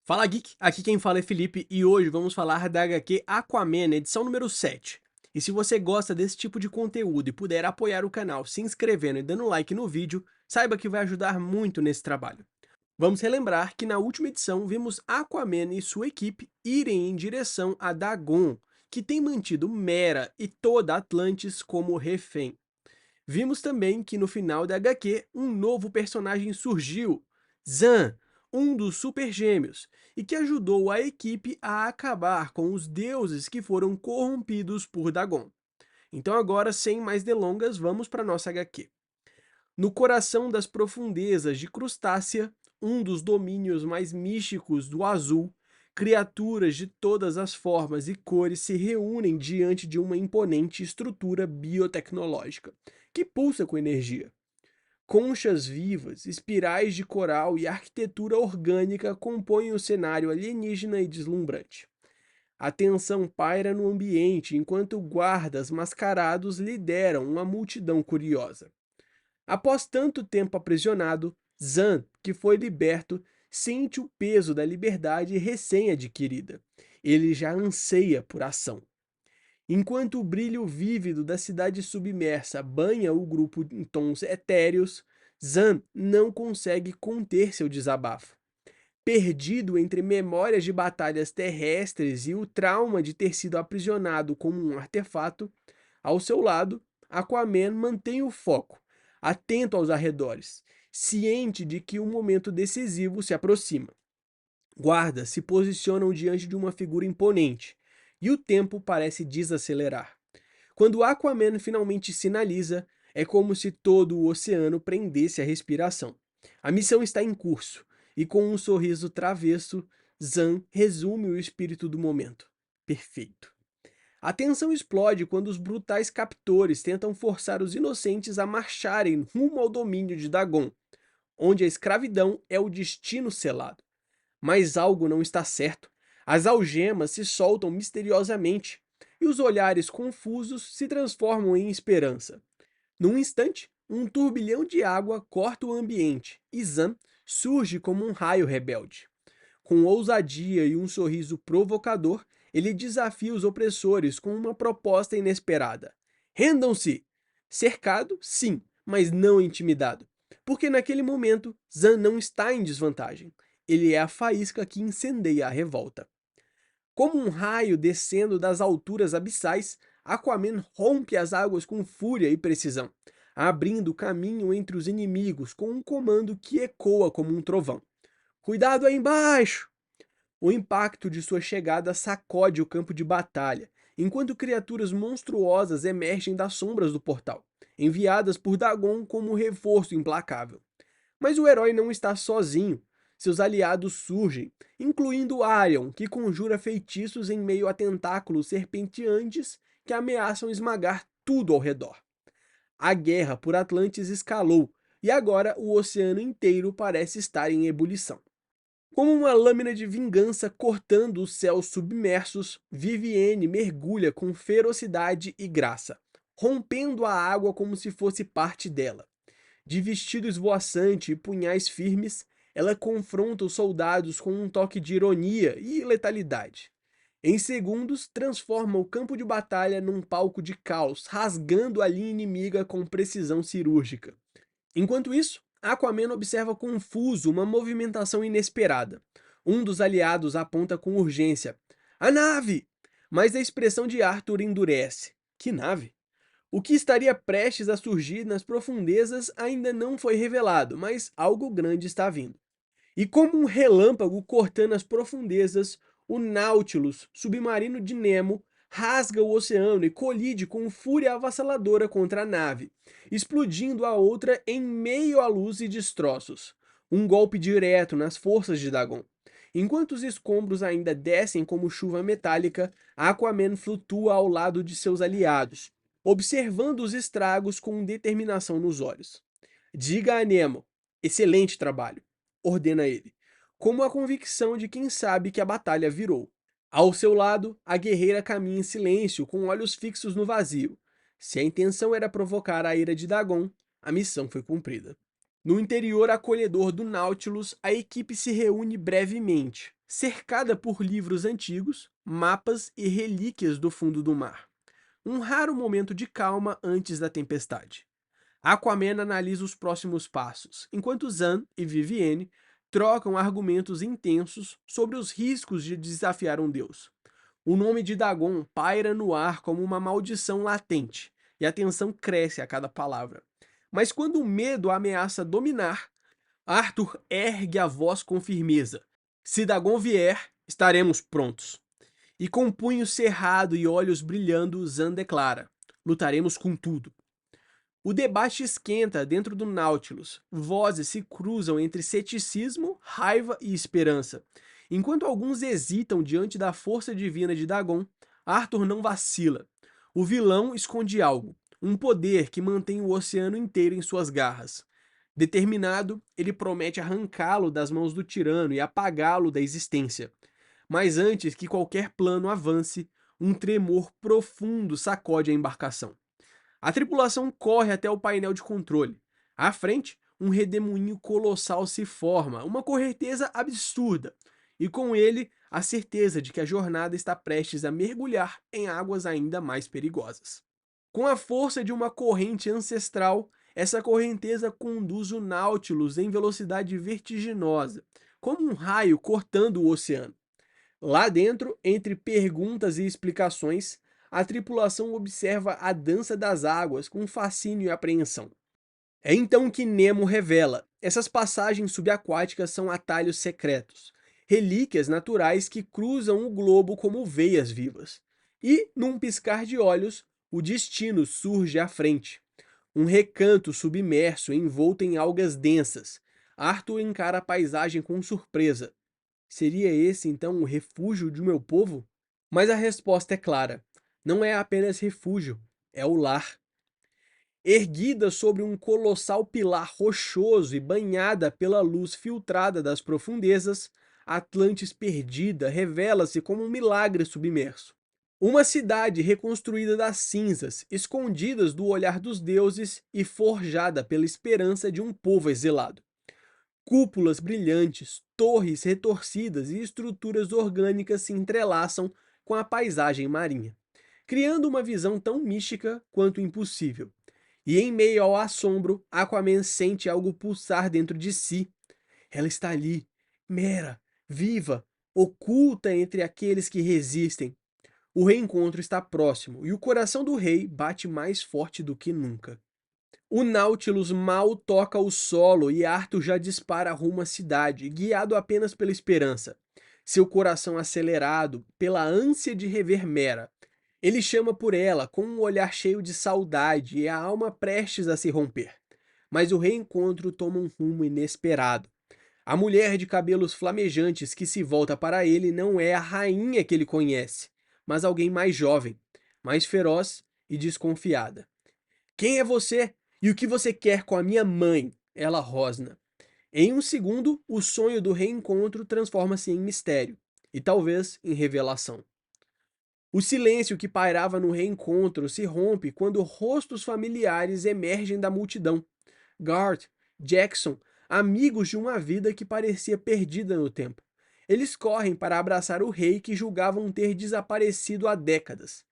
Fala Geek, aqui quem fala é Felipe e hoje vamos falar da HQ Aquaman, edição número 7. E se você gosta desse tipo de conteúdo e puder apoiar o canal se inscrevendo e dando like no vídeo, saiba que vai ajudar muito nesse trabalho. Vamos relembrar que na última edição vimos Aquaman e sua equipe irem em direção a Dagon, que tem mantido Mera e toda Atlantis como refém. Vimos também que no final da HQ, um novo personagem surgiu, Zan, um dos Super Gêmeos, e que ajudou a equipe a acabar com os deuses que foram corrompidos por Dagon. Então agora, sem mais delongas, vamos para nossa HQ. No coração das profundezas de Crustácea, um dos domínios mais místicos do azul, criaturas de todas as formas e cores se reúnem diante de uma imponente estrutura biotecnológica, que pulsa com energia. Conchas vivas, espirais de coral e arquitetura orgânica compõem o cenário alienígena e deslumbrante. A tensão paira no ambiente enquanto guardas mascarados lideram uma multidão curiosa. Após tanto tempo aprisionado, Zan, que foi liberto, sente o peso da liberdade recém-adquirida. Ele já anseia por ação. Enquanto o brilho vívido da cidade submersa banha o grupo em tons etéreos, Zan não consegue conter seu desabafo. Perdido entre memórias de batalhas terrestres e o trauma de ter sido aprisionado como um artefato, ao seu lado, Aquaman mantém o foco, atento aos arredores, ciente de que um momento decisivo se aproxima. Guardas se posicionam diante de uma figura imponente, e o tempo parece desacelerar. Quando Aquaman finalmente sinaliza, é como se todo o oceano prendesse a respiração. A missão está em curso, e com um sorriso travesso, Zan resume o espírito do momento. Perfeito. A tensão explode quando os brutais captores tentam forçar os inocentes a marcharem rumo ao domínio de Dagon, onde a escravidão é o destino selado. Mas algo não está certo. As algemas se soltam misteriosamente, e os olhares confusos se transformam em esperança. Num instante, um turbilhão de água corta o ambiente, e Zan surge como um raio rebelde. Com ousadia e um sorriso provocador, ele desafia os opressores com uma proposta inesperada. Rendam-se! Cercado, sim, mas não intimidado. Porque naquele momento, Zan não está em desvantagem. Ele é a faísca que incendeia a revolta. Como um raio descendo das alturas abissais, Aquaman rompe as águas com fúria e precisão, abrindo caminho entre os inimigos com um comando que ecoa como um trovão. Cuidado aí embaixo! O impacto de sua chegada sacode o campo de batalha, enquanto criaturas monstruosas emergem das sombras do portal, enviadas por Dagon como reforço implacável. Mas o herói não está sozinho. Seus aliados surgem, incluindo Arion, que conjura feitiços em meio a tentáculos serpenteantes que ameaçam esmagar tudo ao redor. A guerra por Atlantis escalou, e agora o oceano inteiro parece estar em ebulição. Como uma lâmina de vingança cortando os céus submersos, Vivienne mergulha com ferocidade e graça, rompendo a água como se fosse parte dela. De vestido esvoaçante e punhais firmes, ela confronta os soldados com um toque de ironia e letalidade. Em segundos, transforma o campo de batalha num palco de caos, rasgando a linha inimiga com precisão cirúrgica. Enquanto isso, Aquaman observa confuso uma movimentação inesperada. Um dos aliados aponta com urgência. A nave! Mas a expressão de Arthur endurece. Que nave? O que estaria prestes a surgir nas profundezas ainda não foi revelado, mas algo grande está vindo. E como um relâmpago cortando as profundezas, o Nautilus, submarino de Nemo, rasga o oceano e colide com fúria avassaladora contra a nave, explodindo a outra em meio à luz e destroços. Um golpe direto nas forças de Dagon. Enquanto os escombros ainda descem como chuva metálica, Aquaman flutua ao lado de seus aliados, observando os estragos com determinação nos olhos. Diga a Nemo, excelente trabalho, ordena ele, como a convicção de quem sabe que a batalha virou. Ao seu lado, a guerreira caminha em silêncio, com olhos fixos no vazio. Se a intenção era provocar a ira de Dagon, a missão foi cumprida. No interior acolhedor do Nautilus, a equipe se reúne brevemente. cercada por livros antigos, mapas e relíquias do fundo do mar. Um raro momento de calma antes da tempestade. Aquaman analisa os próximos passos, enquanto Zan e Vivienne trocam argumentos intensos sobre os riscos de desafiar um deus. O nome de Dagon paira no ar como uma maldição latente, e a tensão cresce a cada palavra. Mas quando o medo ameaça dominar, Arthur ergue a voz com firmeza. Se Dagon vier, estaremos prontos. E com punho cerrado e olhos brilhando, Zan declara: lutaremos com tudo. O debate esquenta dentro do Nautilus. Vozes se cruzam entre ceticismo, raiva e esperança. Enquanto alguns hesitam diante da força divina de Dagon, Arthur não vacila. O vilão esconde algo, um poder que mantém o oceano inteiro em suas garras. Determinado, ele promete arrancá-lo das mãos do tirano e apagá-lo da existência. Mas antes que qualquer plano avance, um tremor profundo sacode a embarcação. A tripulação corre até o painel de controle. À frente, um redemoinho colossal se forma, uma correnteza absurda, e com ele a certeza de que a jornada está prestes a mergulhar em águas ainda mais perigosas. Com a força de uma corrente ancestral, essa correnteza conduz o Nautilus em velocidade vertiginosa, como um raio cortando o oceano. Lá dentro, entre perguntas e explicações, a tripulação observa a dança das águas com fascínio e apreensão. É então que Nemo revela: essas passagens subaquáticas são atalhos secretos, relíquias naturais que cruzam o globo como veias vivas. E, num piscar de olhos, o destino surge à frente. Um recanto submerso envolto em algas densas. Arthur encara a paisagem com surpresa. Seria esse então o refúgio de meu povo? Mas a resposta é clara. Não é apenas refúgio, é o lar. Erguida sobre um colossal pilar rochoso e banhada pela luz filtrada das profundezas, Atlantis perdida revela-se como um milagre submerso. Uma cidade reconstruída das cinzas, escondidas do olhar dos deuses e forjada pela esperança de um povo exilado. Cúpulas brilhantes, torres retorcidas e estruturas orgânicas se entrelaçam com a paisagem marinha, criando uma visão tão mística quanto impossível. E em meio ao assombro, Aquaman sente algo pulsar dentro de si. Ela está ali, mera, viva, oculta entre aqueles que resistem. O reencontro está próximo e o coração do rei bate mais forte do que nunca. O Nautilus mal toca o solo e Arthur já dispara rumo à cidade, guiado apenas pela esperança. Seu coração acelerado pela ânsia de rever Mera. Ele chama por ela com um olhar cheio de saudade e a alma prestes a se romper. Mas o reencontro toma um rumo inesperado. A mulher de cabelos flamejantes que se volta para ele não é a rainha que ele conhece, mas alguém mais jovem, mais feroz e desconfiada. Quem é você? E o que você quer com a minha mãe? Ela rosna. Em um segundo, o sonho do reencontro transforma-se em mistério, e talvez em revelação. O silêncio que pairava no reencontro se rompe quando rostos familiares emergem da multidão. Garth, Jackson, amigos de uma vida que parecia perdida no tempo. Eles correm para abraçar o rei que julgavam ter desaparecido há décadas.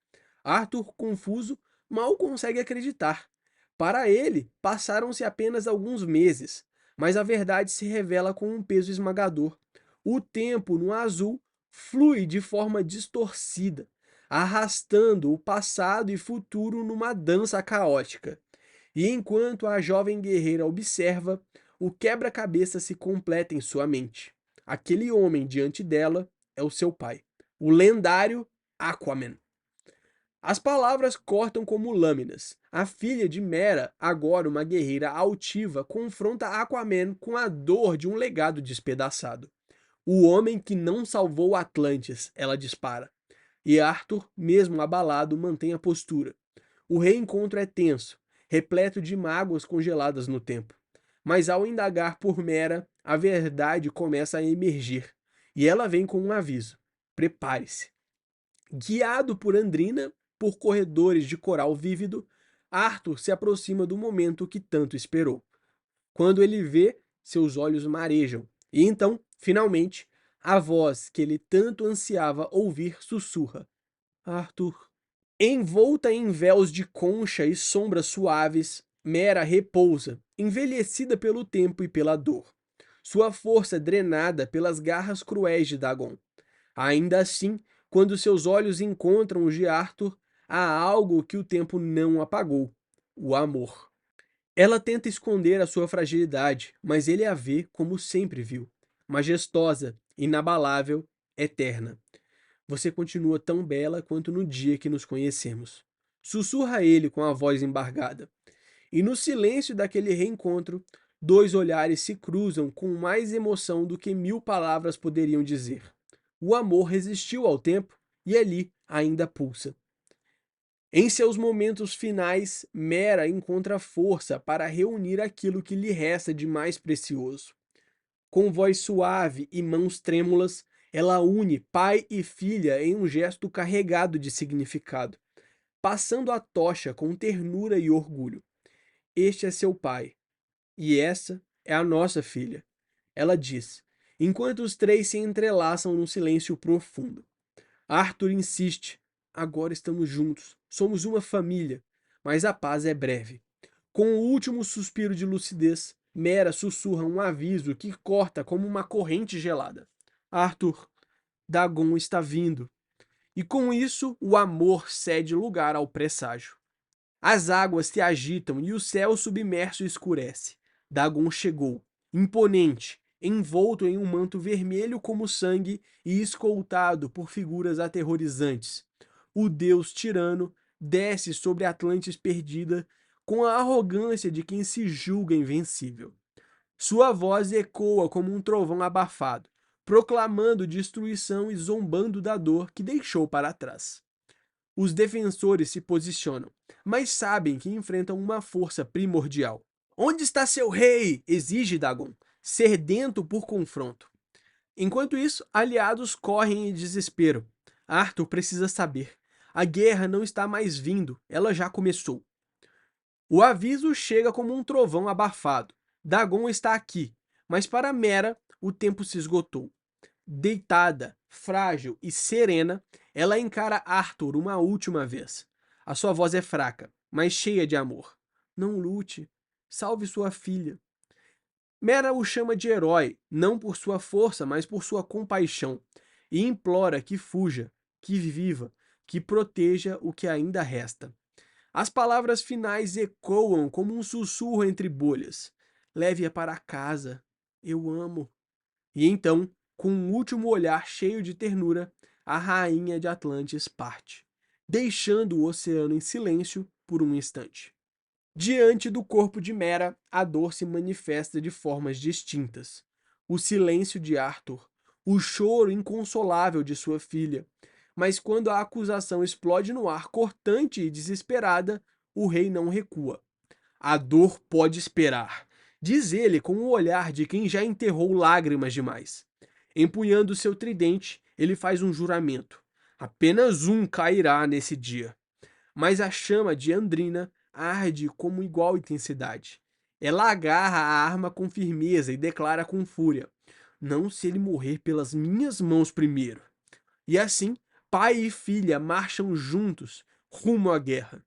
Arthur, confuso, mal consegue acreditar. Para ele, passaram-se apenas alguns meses, mas a verdade se revela com um peso esmagador. O tempo no azul flui de forma distorcida, arrastando o passado e futuro numa dança caótica. E enquanto a jovem guerreira observa, o quebra-cabeça se completa em sua mente. Aquele homem diante dela é o seu pai, o lendário Aquaman. As palavras cortam como lâminas. A filha de Mera, agora uma guerreira altiva, confronta Aquaman com a dor de um legado despedaçado. O homem que não salvou Atlantis, ela dispara. E Arthur, mesmo abalado, mantém a postura. O reencontro é tenso, repleto de mágoas congeladas no tempo. Mas ao indagar por Mera, a verdade começa a emergir. E ela vem com um aviso: prepare-se. Guiado por Andrina, por corredores de coral vívido, Arthur se aproxima do momento que tanto esperou. Quando ele vê, seus olhos marejam. E então, finalmente, A voz que ele tanto ansiava ouvir sussurra: Arthur. Envolta em véus de concha e sombras suaves, Mera repousa, envelhecida pelo tempo e pela dor. Sua força drenada pelas garras cruéis de Dagon. Ainda assim, quando seus olhos encontram os de Arthur, há algo que o tempo não apagou: o amor. Ela tenta esconder a sua fragilidade, mas ele a vê como sempre viu: majestosa, inabalável, eterna. Você continua tão bela quanto no dia que nos conhecemos. Sussurra ele com a voz embargada. E no silêncio daquele reencontro, dois olhares se cruzam com mais emoção do que 1000 palavras poderiam dizer. O amor resistiu ao tempo e ali ainda pulsa. Em seus momentos finais, Mera encontra força para reunir aquilo que lhe resta de mais precioso. Com voz suave e mãos trêmulas, ela une pai e filha em um gesto carregado de significado, passando a tocha com ternura e orgulho. Este é seu pai, e essa é a nossa filha, ela diz, enquanto os três se entrelaçam num silêncio profundo. Arthur insiste, agora estamos juntos, somos uma família, mas a paz é breve. Com o último suspiro de lucidez, Mera sussurra um aviso que corta como uma corrente gelada. Arthur, Dagon está vindo. E com isso, o amor cede lugar ao presságio. As águas se agitam e o céu submerso escurece. Dagon chegou, imponente, envolto em um manto vermelho como sangue e escoltado por figuras aterrorizantes. O deus tirano desce sobre Atlantis perdida com a arrogância de quem se julga invencível. Sua voz ecoa como um trovão abafado, proclamando destruição e zombando da dor que deixou para trás. Os defensores se posicionam, mas sabem que enfrentam uma força primordial. Onde está seu rei? Exige Dagon, sedento por confronto. Enquanto isso, aliados correm em desespero. Arthur precisa saber. A guerra não está mais vindo, ela já começou. O aviso chega como um trovão abafado. Dagon está aqui, mas para Mera o tempo se esgotou. Deitada, frágil e serena, ela encara Arthur uma última vez. A sua voz é fraca, mas cheia de amor. Não lute. Salve sua filha. Mera o chama de herói, não por sua força, mas por sua compaixão, e implora que fuja, que viva, que proteja o que ainda resta. As palavras finais ecoam como um sussurro entre bolhas. Leve-a para casa. Eu amo. E então, com um último olhar cheio de ternura, a rainha de Atlantis parte, deixando o oceano em silêncio por um instante. Diante do corpo de Mera, a dor se manifesta de formas distintas. O silêncio de Arthur, o choro inconsolável de sua filha. Mas quando a acusação explode no ar, cortante e desesperada, o rei não recua. A dor pode esperar, diz ele com o olhar de quem já enterrou lágrimas demais. Empunhando seu tridente, ele faz um juramento. Apenas um cairá nesse dia. Mas a chama de Andrina arde com igual intensidade. Ela agarra a arma com firmeza e declara com fúria: Não se ele morrer pelas minhas mãos primeiro. E assim, pai e filha marcham juntos rumo à guerra.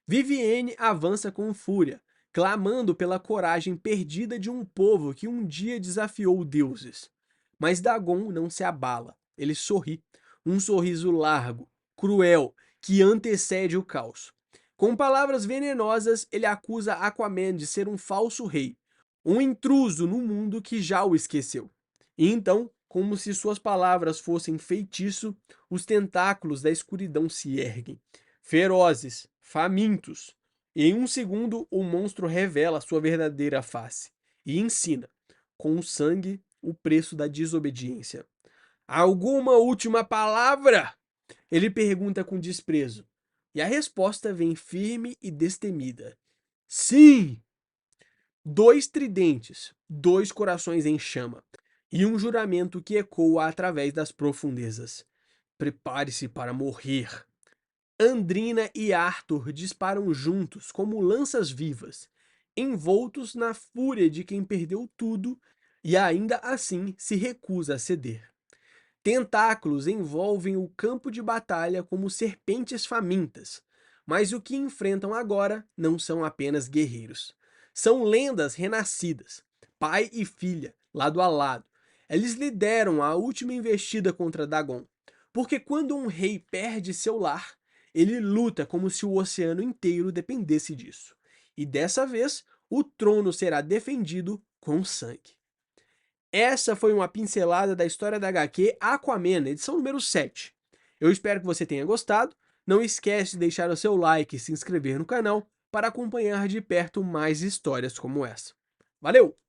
Vivienne avança com fúria, clamando pela coragem perdida de um povo que um dia desafiou deuses. Mas Dagon não se abala. Ele sorri, um sorriso largo, cruel, que antecede o caos. Com palavras venenosas, ele acusa Aquaman de ser um falso rei, um intruso no mundo que já o esqueceu. E então, como se suas palavras fossem feitiço, os tentáculos da escuridão se erguem, ferozes, famintos. E em um segundo, o monstro revela sua verdadeira face e ensina, com o sangue, o preço da desobediência. Alguma última palavra? Ele pergunta com desprezo. E a resposta vem firme e destemida. Sim! Dois tridentes, dois corações em chama, e um juramento que ecoa através das profundezas. Prepare-se para morrer. Andrina e Arthur disparam juntos como lanças vivas, envoltos na fúria de quem perdeu tudo e ainda assim se recusa a ceder. Tentáculos envolvem o campo de batalha como serpentes famintas, mas o que enfrentam agora não são apenas guerreiros. São lendas renascidas, pai e filha, lado a lado. Eles lideram a última investida contra Dagon, porque quando um rei perde seu lar, ele luta como se o oceano inteiro dependesse disso. E dessa vez, o trono será defendido com sangue. Essa foi uma pincelada da história da HQ Aquaman, edição número 7. Eu espero que você tenha gostado. Não esquece de deixar o seu like e se inscrever no canal para acompanhar de perto mais histórias como essa. Valeu!